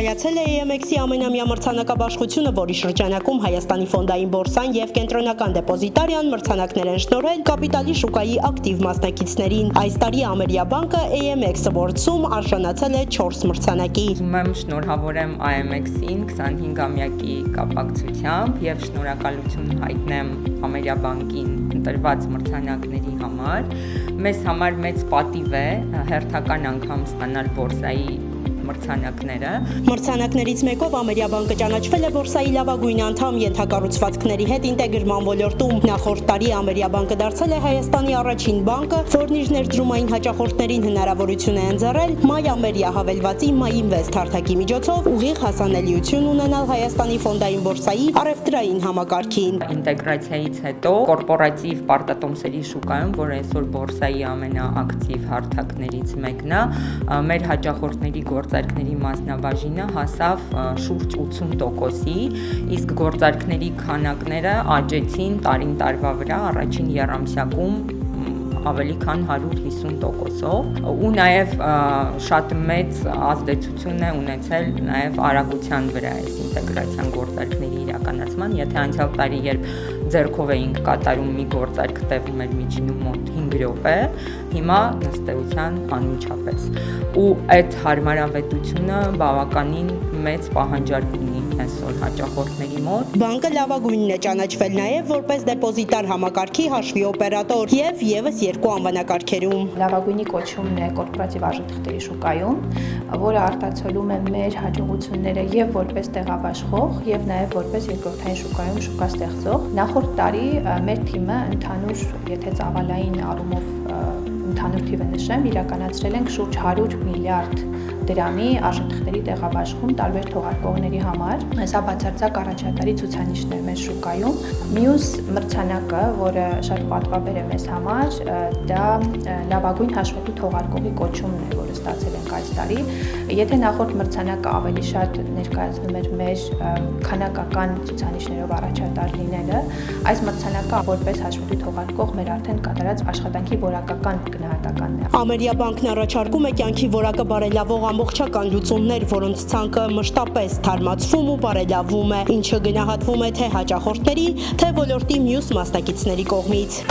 Կայացել է AMX-ի ամենամյա մրցանակաբաշխությունը, որի շրջանակում Հայաստանի ֆոնդային բորսան եւ կենտրոնական դեպոզիտարիան մրցանակներ են շնորհել կապիտալի շուկայի ակտիվ մասնակիցներին։ Այս տարի Ամերիաբանկը AMX Awards-ում արժանացել է 4 մրցանակի։ Ուզում եմ շնորհավորեմ AMX-ին 25-ամյակի կապակցությամբ եւ շնորհակալություն հայտնեմ Ամերիաբանկին ընտրված մրցանակների համար։ Մեզ համար մեծ պատիվ է հերթական անգամ ստանալ բորսայի մրցանակները։ Մրցանակներից մեկով Ամերիաբանկը ճանաչվել է բորսայի լավագույն անդամ ենթակառուցվածքների հետ ինտեգրման ոլորտում։ Նախորդ տարի Ամերիաբանկը դարձել է Հայաստանի առաջին բանկը, որն իր ներդրումային հաճախորդներին հնարավորություն է ընձեռել My-Ameria հավելվածի My-Invest հարթակի միջոցով ուղիղ հասանելիություն ունենալ Հայաստանի ֆոնդային բորսայի առևտրային համակարգին։ Ինտեգրացիայից հետո կորպորատիվ պարտատոմսերի շուկայում, որը այսօր բորսայի ամենաակտիվ հարթակներից մեկն է, մեր հաճախորդների գործարքների մասնաբաժինը հասավ շուրջ 80%-ի, իսկ գործարքների քանակները աճեցին տարին տարվա վրա առաջին եռամսյակում ավելի քան 150%-ով ու նաև շատ մեծ ազդեցություն է ունեցել նաև արագության վրա այս ինտեգրացիան գործարքների իրականացման։ Եթե անցյալ տարի երբ ձեռքով էինք կատարում մի գործարք տևում էր միջինում մոտ 5 րոպե, հիմա ըստ էության անմիջապես։ Ու այդ հարմարավետությունը բավականին մեծ պահանջարկ ունի այսօր հաճախորդների մոտ։ Բանկը լավագույնն է ճանաչվել նաև որպես դեպոզիտար համակարգի հաշվի օպերատոր եւ եւս երկու անվանակարգերում։ Լավագույնի կոչումն է կորպորատիվ արժեթղթերի շուկայում, որը արտացոլում է մեր հաջողությունները եւ որպես տեղաբաշխող եւ նաև որպես երկրորդային շուկայում շուկա ստեղծող։ Նախորդ տարի մեր թիմը ընդհանուր, եթե ծավալային առումով ընդհանուր թիվը նշեմ, իրականացրել ենք շուրջ 100 միլիարդ դրամի արժեթղթերի տեղաբաշխում տարբեր թողարկողների համար։ Սա բացարձակ առաջատարի ցուցանիշներ մեր շուկայում։ Մյուս մրցանակը, որը շատ պատվաբեր է մեզ համար, դա լավագույն հաշվետու թողարկողի կոչումն է, որը ստացել ենք այս տարի։ Եթե նախորդ մրցանակը ավելի շատ ներկայացնում էր մեր քանակական ցուցանիշներով առաջատար լինելը, այս մրցանակը որպես հաշվետու թողարկող մեր արդեն կատարած աշխատանքի որակական գնահատականն է։ Ամերիաբանկն առաջարկում է կյանքի որակը բարելավող ամբողջական լուծումներ, որոնց ցանկը մշտապես թարմացվում ու բարելավում է, ինչը գնահատվում է թե հաճախորդների, թե ոլորտի մյուս մասնակիցների կողմից։